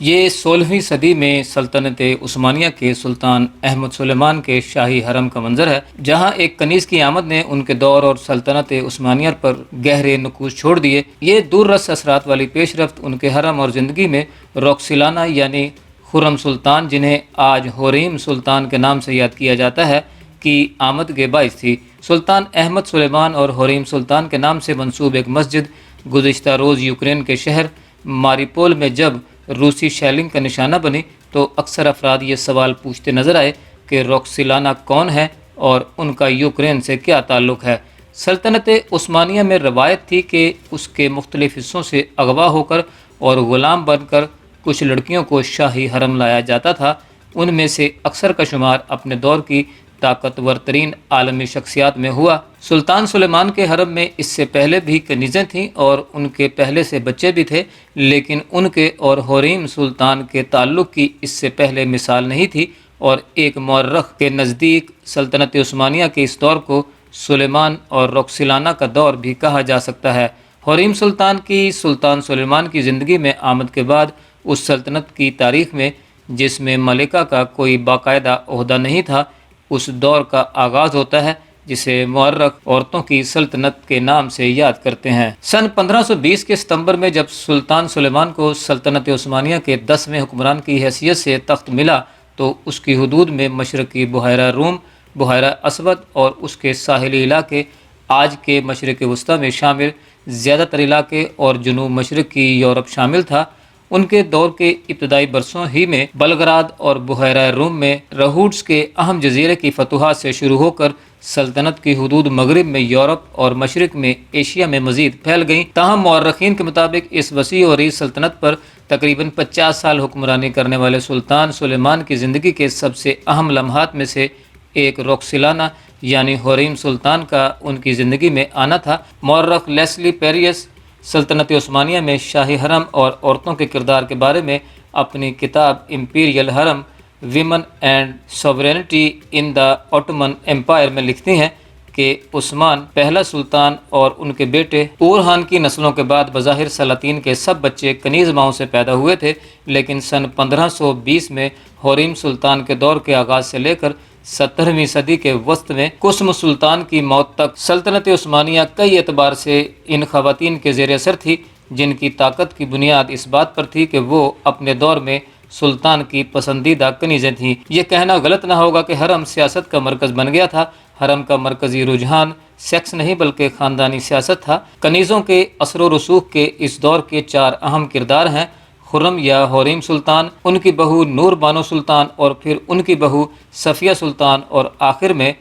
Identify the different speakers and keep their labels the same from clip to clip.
Speaker 1: یہ 16ویں صدی میں سلطنت عثمانیہ کے سلطان احمد سلیمان کے شاہی حرم کا منظر ہے، جہاں ایک کنیز کی آمد نے ان کے دور اور سلطنت عثمانیہ پر گہرے نقوش چھوڑ دیے۔ یہ دور رس اثرات والی پیش رفت ان کے حرم اور زندگی میں روکسیلانہ یعنی خرم سلطان، جنہیں آج حوریم سلطان کے نام سے یاد کیا جاتا ہے، کی آمد کے باعث تھی۔ سلطان احمد سلیمان اور حوریم سلطان کے نام سے منسوب ایک مسجد گزشتہ روز یوکرین کے شہر ماریپول میں جب روسی شیلنگ کا نشانہ بنی تو اکثر افراد یہ سوال پوچھتے نظر آئے کہ روکسیلانہ کون ہے اور ان کا یوکرین سے کیا تعلق ہے۔ سلطنت عثمانیہ میں روایت تھی کہ اس کے مختلف حصوں سے اغوا ہو کر اور غلام بن کر کچھ لڑکیوں کو شاہی حرم لایا جاتا تھا۔ ان میں سے اکثر کا شمار اپنے دور کی طاقتور ترین عالمی شخصیات میں ہوا۔ سلطان سلیمان کے حرم میں اس سے پہلے بھی کنیزیں تھیں اور ان کے پہلے سے بچے بھی تھے، لیکن ان کے اور حوریم سلطان کے تعلق کی اس سے پہلے مثال نہیں تھی، اور ایک مورخ کے نزدیک سلطنت عثمانیہ کے اس دور کو سلیمان اور روکسیلانہ کا دور بھی کہا جا سکتا ہے۔ حوریم سلطان کی سلطان سلیمان کی زندگی میں آمد کے بعد اس سلطنت کی تاریخ میں، جس میں ملکہ کا کوئی باقاعدہ عہدہ نہیں تھا، اس دور کا آغاز ہوتا ہے جسے مورخ عورتوں کی سلطنت کے نام سے یاد کرتے ہیں۔ سن 1520 کے ستمبر میں جب سلطان سلیمان کو سلطنت عثمانیہ کے 10ویں حکمران کی حیثیت سے تخت ملا تو اس کی حدود میں مشرقی بحیرہ روم، بحیرہ اسود اور اس کے ساحلی علاقے، آج کے مشرق وسطیٰ میں شامل زیادہ تر علاقے اور جنوب مشرق کی یورپ شامل تھا۔ ان کے دور کے ابتدائی برسوں ہی میں بلگراد اور بحیرہ روم میں رہوڈز کے اہم جزیرے کی فتوحات سے شروع ہو کر سلطنت کی حدود مغرب میں یورپ اور مشرق میں ایشیا میں مزید پھیل گئیں۔ تاہم مورخین کے مطابق اس وسیع و عریض سلطنت پر تقریباً 50 سال حکمرانی کرنے والے سلطان سلیمان کی زندگی کے سب سے اہم لمحات میں سے ایک روکسیلانہ یعنی حوریم سلطان کا ان کی زندگی میں آنا تھا۔ مورخ لیسلی پیریس سلطنت عثمانیہ میں شاہی حرم اور عورتوں کے کردار کے بارے میں اپنی کتاب imperial harem, women and sovereignty in the Ottoman empire میں لکھتی ہیں کہ عثمان پہلا سلطان اور ان کے بیٹے اورہان کی نسلوں کے بعد بظاہر سلاطین کے سب بچے کنیز ماؤں سے پیدا ہوئے تھے، لیکن سن 1520 میں حوریم سلطان کے دور کے آغاز سے لے کر 17ویں صدی کے وسط میں قسم سلطان کی موت تک سلطنت عثمانیہ کئی اعتبار سے ان خواتین کے زیر اثر تھی، جن کی طاقت کی بنیاد اس بات پر تھی کہ وہ اپنے دور میں سلطان کی پسندیدہ کنیزیں تھیں۔ یہ کہنا غلط نہ ہوگا کہ حرم سیاست کا مرکز بن گیا تھا۔ حرم کا مرکزی رجحان سیکس نہیں بلکہ خاندانی سیاست تھا۔ کنیزوں کے اثر و رسوخ کے اس دور کے 4 اہم کردار ہیں: خرم یا حوریم سلطان، ان کی بہو نور بانو سلطان، اور پھر ان کی بہو صفیہ سلطان، اور آخر میں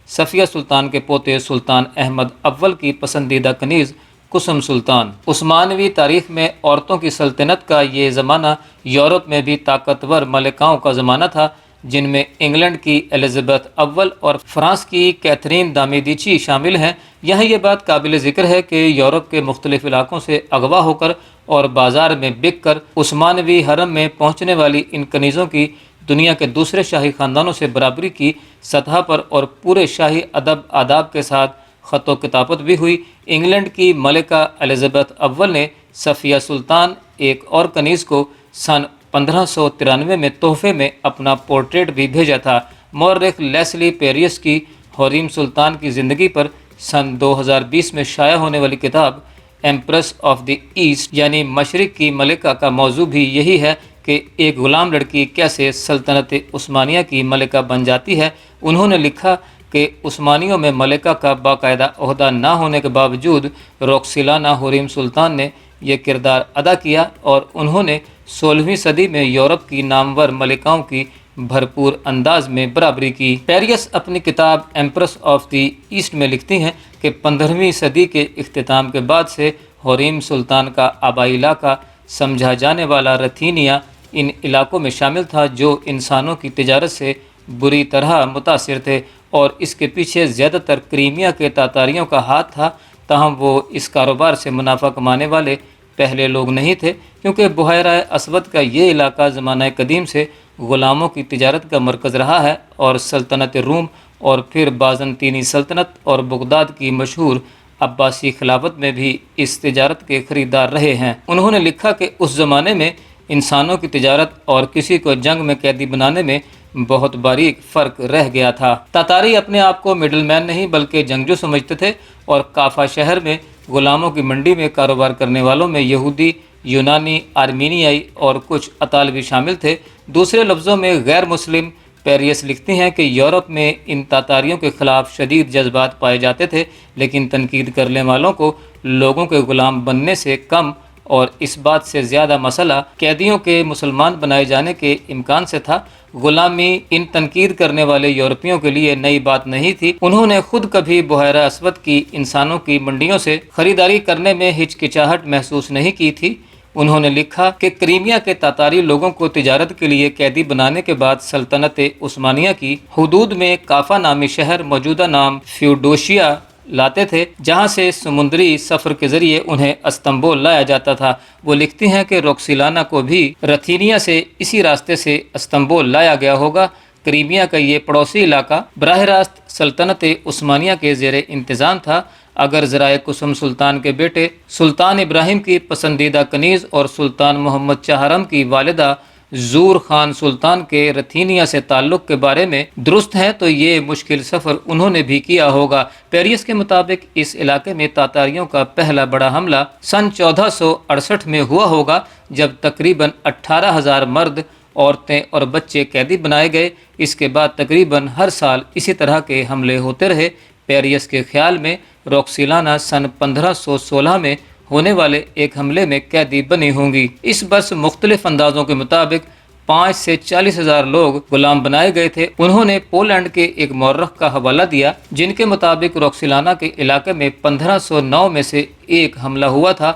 Speaker 1: صفیہ سلطان کے پوتے سلطان احمد اول کی پسندیدہ کنیز قسم سلطان۔ عثمانوی تاریخ میں عورتوں کی سلطنت کا یہ زمانہ یورپ میں بھی طاقتور ملکاؤں کا زمانہ تھا، جن میں انگلینڈ کی ایلزابتھ اول اور فرانس کی کیتھرین دامیدیچی شامل ہیں۔ یہاں یہ بات قابل ذکر ہے کہ یورپ کے مختلف علاقوں سے اغوا ہو کر اور بازار میں بک کر عثمانوی حرم میں پہنچنے والی ان کنیزوں کی دنیا کے دوسرے شاہی خاندانوں سے برابری کی سطح پر اور پورے شاہی ادب آداب کے ساتھ خط و کتابت بھی ہوئی۔ انگلینڈ کی ملکہ ایلزابتھ اول نے صفیہ سلطان، ایک اور کنیز کو سن 1593 میں تحفے میں اپنا پورٹریٹ بھی بھیجا تھا۔ مورخ لیسلی پیریس کی حوریم سلطان کی زندگی پر سن 2020 میں شائع ہونے والی کتاب ایمپریس آف دی ایسٹ یعنی مشرق کی ملکہ کا موضوع بھی یہی ہے کہ ایک غلام لڑکی کیسے سلطنت عثمانیہ کی ملکہ بن جاتی ہے۔ انہوں نے لکھا کہ عثمانیوں میں ملکہ کا باقاعدہ عہدہ نہ ہونے کے باوجود روکسیلانہ حوریم سلطان نے یہ کردار ادا کیا، اور انہوں نے 16ویں صدی میں یورپ کی نامور ملکاؤں کی بھرپور انداز میں برابری کی۔ پیریس اپنی کتاب ایمپریس آف دی ایسٹ میں لکھتی ہیں کہ 15ویں صدی کے اختتام کے بعد سے حوریم سلطان کا آبائی علاقہ سمجھا جانے والا رتھینیا ان علاقوں میں شامل تھا جو انسانوں کی تجارت سے بری طرح متاثر تھے، اور اس کے پیچھے زیادہ تر کریمیا کے تاتاریوں کا ہاتھ تھا۔ تاہم وہ اس کاروبار سے منافع کمانے والے پہلے لوگ نہیں تھے، کیونکہ بحیرہ اسود کا یہ علاقہ زمانہ قدیم سے غلاموں کی تجارت کا مرکز رہا ہے، اور سلطنت روم اور پھر بازنطینی سلطنت اور بغداد کی مشہور عباسی خلافت میں بھی اس تجارت کے خریدار رہے ہیں۔ انہوں نے لکھا کہ اس زمانے میں انسانوں کی تجارت اور کسی کو جنگ میں قیدی بنانے میں بہت باریک فرق رہ گیا تھا۔ تاتاری اپنے آپ کو مڈل مین نہیں بلکہ جنگجو سمجھتے تھے، اور کافا شہر میں غلاموں کی منڈی میں کاروبار کرنے والوں میں یہودی، یونانی، آرمینیائی اور کچھ اطالوی شامل تھے۔ دوسرے لفظوں میں غیر مسلم۔ پیریس لکھتی ہیں کہ یورپ میں ان تاتاریوں کے خلاف شدید جذبات پائے جاتے تھے، لیکن تنقید کرنے والوں کو لوگوں کے غلام بننے سے کم اور اس بات سے زیادہ مسئلہ قیدیوں کے مسلمان بنائے جانے کے امکان سے تھا۔ غلامی ان تنقید کرنے والے یورپیوں کے لیے نئی بات نہیں تھی۔ انہوں نے خود کبھی بحیرہ اسود کی انسانوں کی منڈیوں سے خریداری کرنے میں ہچکچاہٹ محسوس نہیں کی تھی۔ انہوں نے لکھا کہ کریمیا کے تاتاری لوگوں کو تجارت کے لیے قیدی بنانے کے بعد سلطنت عثمانیہ کی حدود میں کافا نامی شہر موجودہ نام فیوڈوشیا لاتے تھے، جہاں سے سمندری سفر کے ذریعے انہیں استنبول لایا جاتا تھا۔ وہ لکھتی ہیں کہ روکسیلانا کو بھی رتھینیا سے اسی راستے سے استنبول لایا گیا ہوگا۔ کریمیا کا یہ پڑوسی علاقہ براہ راست سلطنت عثمانیہ کے زیر انتظام تھا۔ اگر ذرائع قسم سلطان کے بیٹے سلطان ابراہیم کی پسندیدہ کنیز اور سلطان محمد چہارم کی والدہ زور خان سلطان کے رتھینیا سے تعلق کے بارے میں درست ہیں تو یہ مشکل سفر انہوں نے بھی کیا ہوگا۔ پیریس کے مطابق اس علاقے میں تاتاریوں کا پہلا بڑا حملہ سن 1468 میں ہوا ہوگا، جب تقریباً 18,000 مرد، عورتیں اور بچے قیدی بنائے گئے۔ اس کے بعد تقریباً ہر سال اسی طرح کے حملے ہوتے رہے۔ پیریس کے خیال میں روکسیلانا سن 1516 میں ہونے والے ایک حملے میں قیدی بنی ہوں گی۔ اس برس مختلف اندازوں کے مطابق 5 سے 40,000 لوگ غلام بنائے گئے تھے۔ انہوں نے پولینڈ کے ایک مورخ کا حوالہ دیا جن کے مطابق روکسیلانا کے علاقے میں 1509 میں سے ایک حملہ ہوا تھا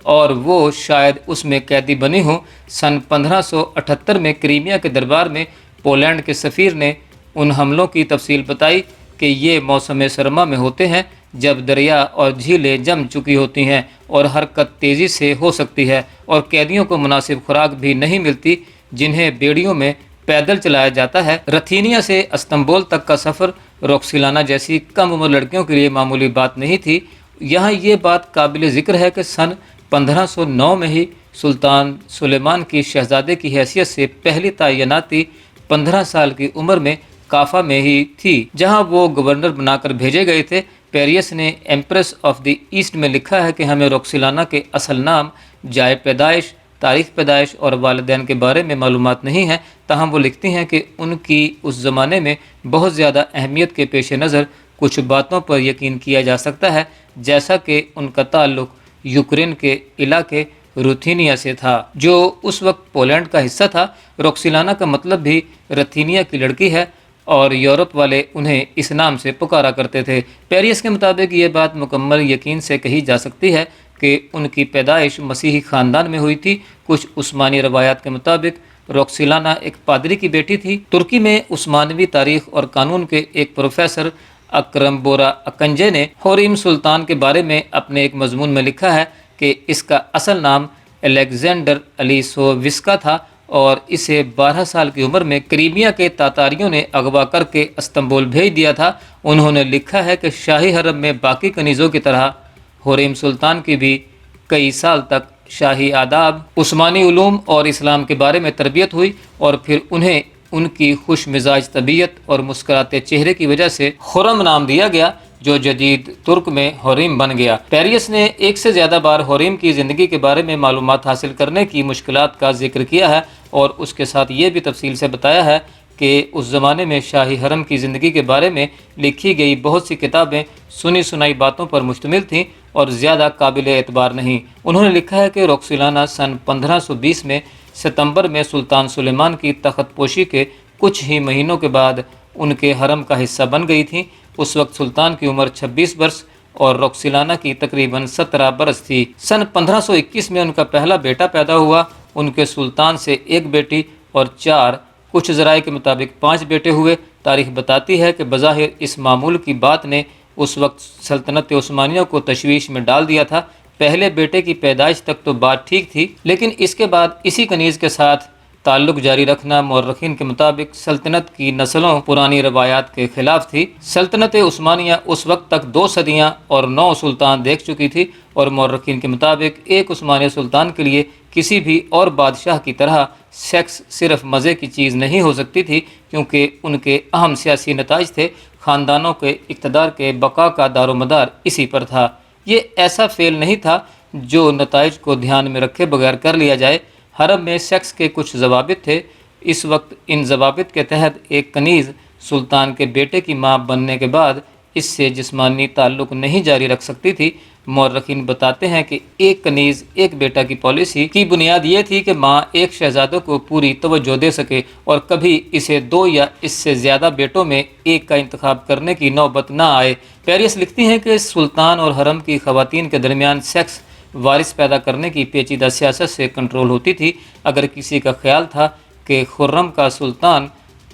Speaker 1: اور وہ شاید اس میں قیدی بنی ہوں۔ سن 1578 میں کریمیا کے دربار میں پولینڈ کے سفیر نے ان حملوں کی تفصیل بتائی کہ یہ موسم سرما میں ہوتے ہیں، جب دریا اور جھیلیں جم چکی ہوتی ہیں اور حرکت تیزی سے ہو سکتی ہے، اور قیدیوں کو مناسب خوراک بھی نہیں ملتی جنہیں بیڑیوں میں پیدل چلایا جاتا ہے۔ رتھینیا سے استنبول تک کا سفر روکسیلانا جیسی کم عمر لڑکیوں کے لیے معمولی بات نہیں تھی۔ یہاں یہ بات قابل ذکر ہے کہ سن 1509 میں ہی سلطان سلیمان کی شہزادے کی حیثیت سے پہلی تعیناتی 15 سال کی عمر میں کافا میں ہی تھی، جہاں وہ گورنر بنا کر بھیجے گئے تھے۔ پیریس نے ایمپریس آف دی ایسٹ میں لکھا ہے کہ ہمیں روکسیلانا کے اصل نام، جائے پیدائش، تاریخ پیدائش اور والدین کے بارے میں معلومات نہیں ہیں، تاہم وہ لکھتی ہیں کہ ان کی اس زمانے میں بہت زیادہ اہمیت کے پیش نظر کچھ باتوں پر یقین کیا جا سکتا ہے، جیسا کہ ان کا تعلق یوکرین کے علاقے رتھینیا سے تھا، جو اس وقت پولینڈ کا حصہ تھا۔ روکسیلانا کا مطلب بھی رتھینیا کی لڑکی ہے، اور یورپ والے انہیں اس نام سے پکارا کرتے تھے۔ پیریس کے مطابق یہ بات مکمل یقین سے کہی جا سکتی ہے کہ ان کی پیدائش مسیحی خاندان میں ہوئی تھی۔ کچھ عثمانی روایات کے مطابق روکسیلانا ایک پادری کی بیٹی تھی۔ ترکی میں عثمانوی تاریخ اور قانون کے ایک پروفیسر اکرم بورا اکنجے نے ہوریم سلطان کے بارے میں اپنے ایک مضمون میں لکھا ہے کہ اس کا اصل نام الیگزینڈر الیسووسکا تھا، اور اسے 12 سال کی عمر میں کریمیا کے تاتاریوں نے اغوا کر کے استنبول بھیج دیا تھا۔ انہوں نے لکھا ہے کہ شاہی حرم میں باقی کنیزوں کی طرح ہوریم سلطان کی بھی کئی سال تک شاہی آداب، عثمانی علوم اور اسلام کے بارے میں تربیت ہوئی، اور پھر انہیں ان کی خوش مزاج طبیعت اور مسکراتے چہرے کی وجہ سے خرم نام دیا گیا، جو جدید ترک میں ہوریم بن گیا۔ پیریس نے ایک سے زیادہ بار ہوریم کی زندگی کے بارے میں معلومات حاصل کرنے کی مشکلات کا ذکر کیا ہے، اور اس کے ساتھ یہ بھی تفصیل سے بتایا ہے کہ اس زمانے میں شاہی حرم کی زندگی کے بارے میں لکھی گئی بہت سی کتابیں سنی سنائی باتوں پر مشتمل تھیں اور زیادہ قابل اعتبار نہیں۔ انہوں نے لکھا ہے کہ روکسیلانا سن 1520 میں ستمبر میں سلطان سلیمان کی تخت پوشی کے کچھ ہی مہینوں کے بعد ان کے حرم کا حصہ بن گئی تھیں۔ اس وقت سلطان کی عمر 26 برس اور روکسیلانا کی تقریباً 17 برس تھی۔ سن 1521 میں ان کا پہلا بیٹا پیدا ہوا۔ ان کے سلطان سے ایک بیٹی اور 4، کچھ ذرائع کے مطابق 5 بیٹے ہوئے۔ تاریخ بتاتی ہے کہ بظاہر اس معمول کی بات نے اس وقت سلطنت عثمانیہ کو تشویش میں ڈال دیا تھا۔ پہلے بیٹے کی پیدائش تک تو بات ٹھیک تھی، لیکن اس کے بعد اسی کنیز کے ساتھ تعلق جاری رکھنا مورخین کے مطابق سلطنت کی نسلوں پرانی روایات کے خلاف تھی۔ سلطنت عثمانیہ اس وقت تک 2 صدیاں اور 9 سلطان دیکھ چکی تھی، اور مورخین کے مطابق ایک عثمانی سلطان کے لیے کسی بھی اور بادشاہ کی طرح سیکس صرف مزے کی چیز نہیں ہو سکتی تھی، کیونکہ ان کے اہم سیاسی نتائج تھے۔ خاندانوں کے اقتدار کے بقا کا دار و مدار اسی پر تھا۔ یہ ایسا فعل نہیں تھا جو نتائج کو دھیان میں رکھے بغیر کر لیا جائے۔ حرم میں سیکس کے کچھ ضوابط تھے۔ اس وقت ان ضوابط کے تحت ایک کنیز سلطان کے بیٹے کی ماں بننے کے بعد اس سے جسمانی تعلق نہیں جاری رکھ سکتی تھی۔ مورخین بتاتے ہیں کہ ایک کنیز ایک بیٹا کی پالیسی کی بنیاد یہ تھی کہ ماں ایک شہزادوں کو پوری توجہ دے سکے اور کبھی اسے 2 یا اس سے زیادہ بیٹوں میں ایک کا انتخاب کرنے کی نوبت نہ آئے۔ پیریس لکھتی ہیں کہ سلطان اور حرم کی خواتین کے درمیان سیکس وارث پیدا کرنے کی پیچیدہ سیاست سے کنٹرول ہوتی تھی۔ اگر کسی کا خیال تھا کہ خرم کا سلطان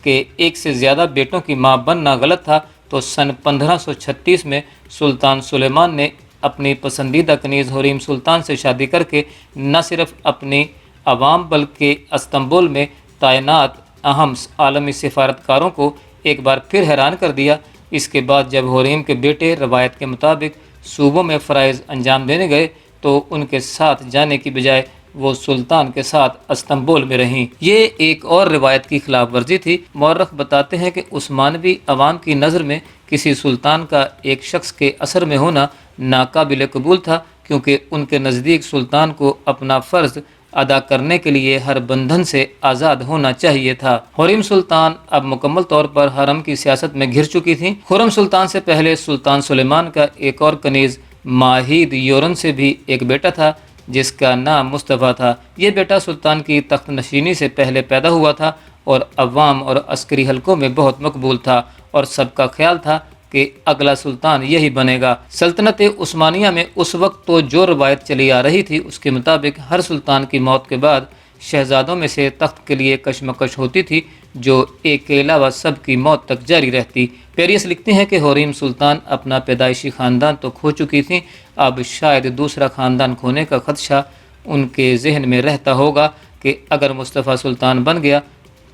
Speaker 1: کے ایک سے زیادہ بیٹوں کی ماں بننا غلط تھا، تو سن 1536 میں سلطان سلیمان نے اپنی پسندیدہ کنیز حریم سلطان سے شادی کر کے نہ صرف اپنی عوام بلکہ استنبول میں تعینات اہم عالمی سفارتکاروں کو ایک بار پھر حیران کر دیا۔ اس کے بعد جب حریم کے بیٹے روایت کے مطابق صوبوں میں فرائض انجام دینے گئے تو ان کے ساتھ جانے کی بجائے وہ سلطان کے ساتھ استنبول میں رہیں۔ یہ ایک اور روایت کی خلاف ورزی تھی۔ مورخ بتاتے ہیں کہ عثمانوی عوام کی نظر میں کسی سلطان کا ایک شخص کے اثر میں ہونا ناقابل قبول تھا، کیونکہ ان کے نزدیک سلطان کو اپنا فرض ادا کرنے کے لیے ہر بندھن سے آزاد ہونا چاہیے تھا۔ حریم سلطان اب مکمل طور پر حرم کی سیاست میں گھر چکی تھیں۔ خرم سلطان سے پہلے سلطان سلیمان کا ایک اور کنیز ماہید یورن سے بھی ایک بیٹا تھا جس کا نام مصطفیٰ تھا۔ یہ بیٹا سلطان کی تخت نشینی سے پہلے پیدا ہوا تھا اور عوام اور عسکری حلقوں میں بہت مقبول تھا، اور سب کا خیال تھا کہ اگلا سلطان یہی بنے گا۔ سلطنت عثمانیہ میں اس وقت تو جو روایت چلی آ رہی تھی اس کے مطابق ہر سلطان کی موت کے بعد شہزادوں میں سے تخت کے لیے کشمکش ہوتی تھی، جو ایک کے علاوہ سب کی موت تک جاری رہتی۔ پیریس لکھتے ہیں کہ حریم سلطان اپنا پیدائشی خاندان تو کھو چکی تھیں، اب شاید دوسرا خاندان کھونے کا خدشہ ان کے ذہن میں رہتا ہوگا کہ اگر مصطفیٰ سلطان بن گیا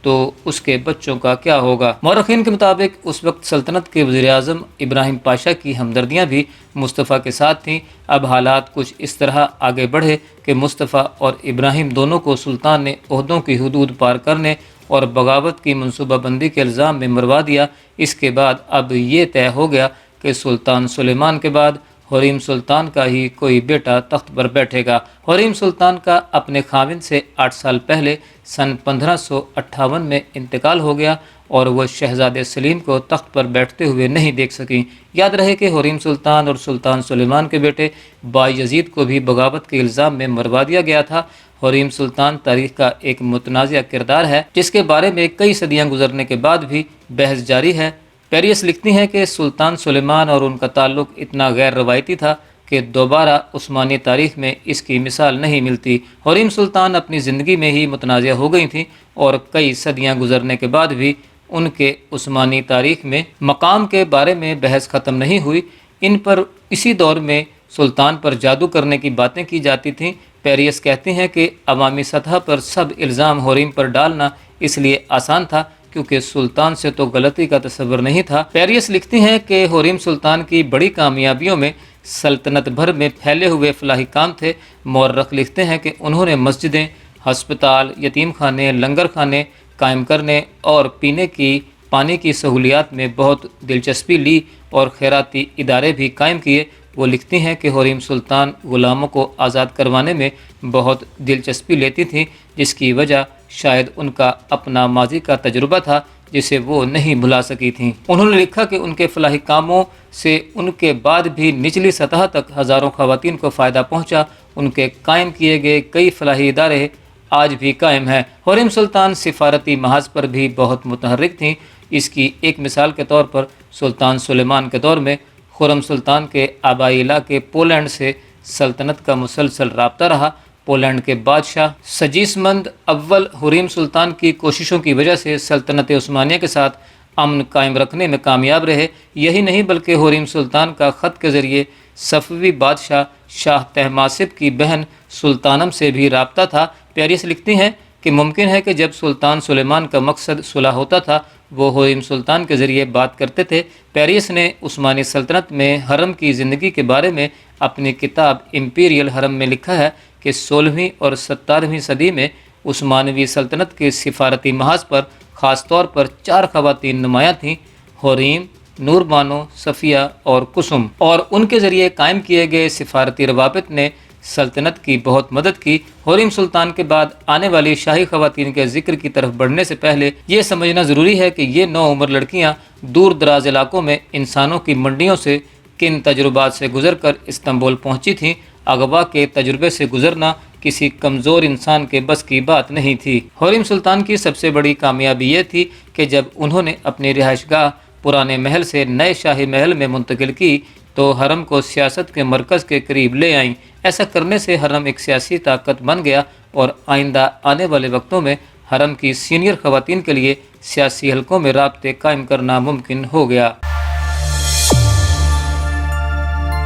Speaker 1: تو اس کے بچوں کا کیا ہوگا۔ مورخین کے مطابق اس وقت سلطنت کے وزیر اعظم ابراہیم پاشا کی ہمدردیاں بھی مصطفیٰ کے ساتھ تھیں۔ اب حالات کچھ اس طرح آگے بڑھے کہ مصطفیٰ اور ابراہیم دونوں کو سلطان نے عہدوں کی حدود پار کرنے اور بغاوت کی منصوبہ بندی کے الزام میں مروا دیا۔ اس کے بعد اب یہ طے ہو گیا کہ سلطان سلیمان کے بعد حریم سلطان کا ہی کوئی بیٹا تخت پر بیٹھے گا۔ حریم سلطان کا اپنے خاوند سے 8 سال پہلے سن 1558 میں انتقال ہو گیا اور وہ شہزادے سلیم کو تخت پر بیٹھتے ہوئے نہیں دیکھ سکیں۔ یاد رہے کہ حریم سلطان اور سلطان سلیمان کے بیٹے بایزید کو بھی بغاوت کے الزام میں مروا دیا گیا تھا۔ حریم سلطان تاریخ کا ایک متنازع کردار ہے جس کے بارے میں کئی صدیاں گزرنے کے بعد بھی بحث جاری ہے۔ پیریس لکھتی ہیں کہ سلطان سلیمان اور ان کا تعلق اتنا غیر روایتی تھا کہ دوبارہ عثمانی تاریخ میں اس کی مثال نہیں ملتی۔ حریم سلطان اپنی زندگی میں ہی متنازع ہو گئی تھیں اور کئی صدیاں گزرنے کے بعد بھی ان کے عثمانی تاریخ میں مقام کے بارے میں بحث ختم نہیں ہوئی۔ ان پر اسی دور میں سلطان پر جادو کرنے کی باتیں کی جاتی تھیں۔ پیریس کہتے ہیں کہ عوامی سطح پر سب الزام حریم پر ڈالنا اس لیے آسان تھا کیونکہ سلطان سے تو غلطی کا تصور نہیں تھا۔ پیریس لکھتی ہیں کہ حریم سلطان کی بڑی کامیابیوں میں سلطنت بھر میں پھیلے ہوئے فلاحی کام تھے۔ مورخ لکھتے ہیں کہ انہوں نے مسجدیں، ہسپتال، یتیم خانے، لنگر خانے قائم کرنے اور پینے کی پانی کی سہولیات میں بہت دلچسپی لی اور خیراتی ادارے بھی قائم کیے۔ وہ لکھتی ہیں کہ حریم سلطان غلاموں کو آزاد کروانے میں بہت دلچسپی لیتی تھیں، جس کی وجہ شاید ان کا اپنا ماضی کا تجربہ تھا جسے وہ نہیں بھلا سکی تھیں۔ انہوں نے لکھا کہ ان کے فلاحی کاموں سے ان کے بعد بھی نچلی سطح تک ہزاروں خواتین کو فائدہ پہنچا۔ ان کے قائم کیے گئے کئی فلاحی ادارے آج بھی قائم ہیں۔ حریم سلطان سفارتی محاذ پر بھی بہت متحرک تھیں۔ اس کی ایک مثال کے طور پر سلطان سلیمان کے دور میں خرم سلطان کے آبائی علاقے پولینڈ سے سلطنت کا مسلسل رابطہ رہا۔ پولینڈ کے بادشاہ سجیسمند اول حریم سلطان کی کوششوں کی وجہ سے سلطنت عثمانیہ کے ساتھ امن قائم رکھنے میں کامیاب رہے۔ یہی نہیں بلکہ حریم سلطان کا خط کے ذریعے صفوی بادشاہ شاہ طہماسپ کی بہن سلطانم سے بھی رابطہ تھا۔ پیریس لکھتی ہیں کہ ممکن ہے کہ جب سلطان سلیمان کا مقصد صلح ہوتا تھا وہ حریم سلطان کے ذریعے بات کرتے تھے۔ پیریس نے عثمانی سلطنت میں حرم کی زندگی کے بارے میں اپنی کتاب امپیریل حرم میں لکھا ہے کہ 16ویں اور 17ویں صدی میں عثمانوی سلطنت کے سفارتی محاذ پر خاص طور پر 4 خواتین نمایاں تھیں: حریم، نور بانو، صفیہ اور کسم، اور ان کے ذریعے قائم کیے گئے سفارتی روابط نے سلطنت کی بہت مدد کی۔ حریم سلطان کے بعد آنے والی شاہی خواتین کے ذکر کی طرف بڑھنے سے پہلے یہ سمجھنا ضروری ہے کہ یہ نوعمر لڑکیاں دور دراز علاقوں میں انسانوں کی منڈیوں سے کن تجربات سے گزر کر استنبول پہنچی تھیں۔ اغوا کے تجربے سے گزرنا کسی کمزور انسان کے بس کی بات نہیں تھی۔ حریم سلطان کی سب سے بڑی کامیابی یہ تھی کہ جب انہوں نے اپنی رہائش گاہ پرانے محل سے نئے شاہی محل میں منتقل کی تو حرم کو سیاست کے مرکز کے قریب لے آئیں۔ ایسا کرنے سے حرم ایک سیاسی طاقت بن گیا اور آئندہ آنے والے وقتوں میں حرم کی سینئر خواتین کے لیے سیاسی حلقوں میں رابطے قائم کرنا ممکن ہو گیا۔